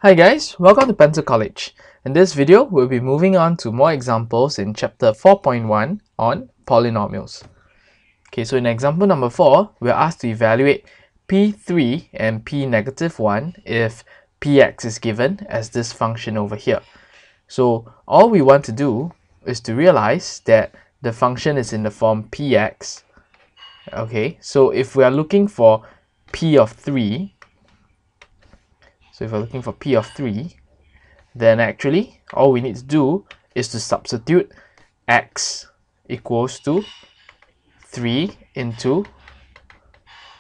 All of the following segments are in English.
Hi guys, welcome to Pencil College. In this video, we'll be moving on to more examples in Chapter 4.1 on polynomials. Okay, so in example number 4, we're asked to evaluate p3 and p-1 if px is given as this function over here. So all we want to do is to realize that the function is in the form px. Okay, so if we are looking for p of 3, so if we're looking for p of 3, then actually all we need to do is to substitute x equals to 3 into,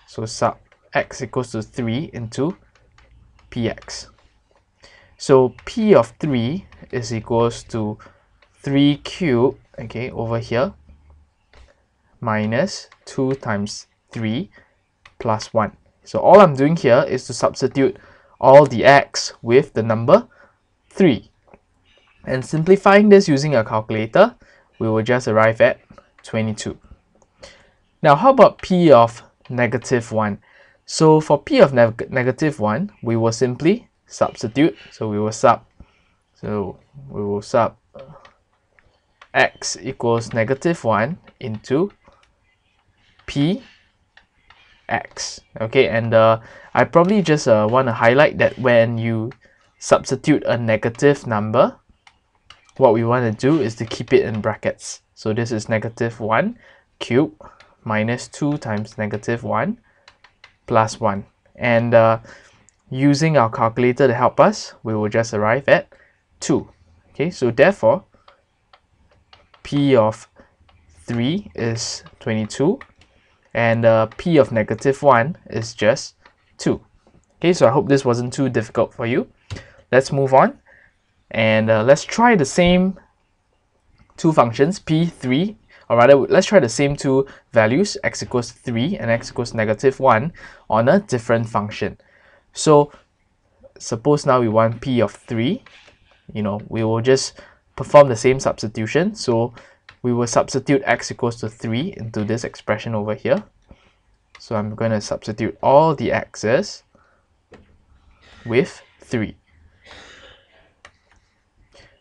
so sub x equals to 3 into px. So p of 3 is equals to 3 cubed, okay, over here, minus 2 times 3 plus 1. So all I'm doing here is to substitute all the x with the number 3. And simplifying this using a calculator, we will just arrive at 22. Now how about p of -1? So for p of -1, we will simply substitute. So we will sub x equals -1 into p x. Okay, and I probably just want to highlight that when you substitute a negative number, what we want to do is to keep it in brackets. So this is -1 cubed minus 2 times -1 plus 1. And using our calculator to help us, we will just arrive at 2. Okay, so therefore, p of 3 is 22. And p of -1 is just 2. Okay, so I hope this wasn't too difficult for you. Let's move on, and let's try the same two functions, p3, or rather, let's try the same two values, x equals 3 and x equals -1, on a different function. So suppose now we want p of 3, we will just perform the same substitution. So we will substitute x equals to 3 into this expression over here. So I'm going to substitute all the x's with 3.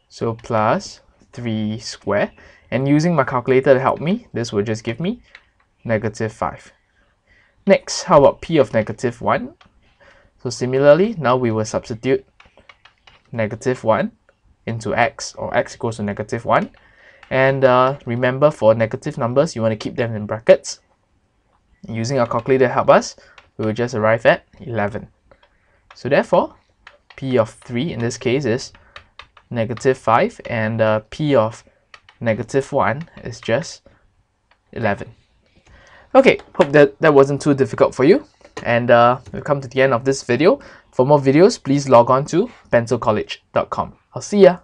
So plus 3 squared. And using my calculator to help me, this will just give me -5. Next, how about p of -1? So similarly, now we will substitute -1 into x, or x equals to -1. And remember, for negative numbers, you want to keep them in brackets. Using our calculator to help us, we will just arrive at 11. So therefore, p of 3 in this case is -5, and p of -1 is just 11. Okay, hope that wasn't too difficult for you. And we've come to the end of this video. For more videos, please log on to pencilcollege.com. I'll see ya.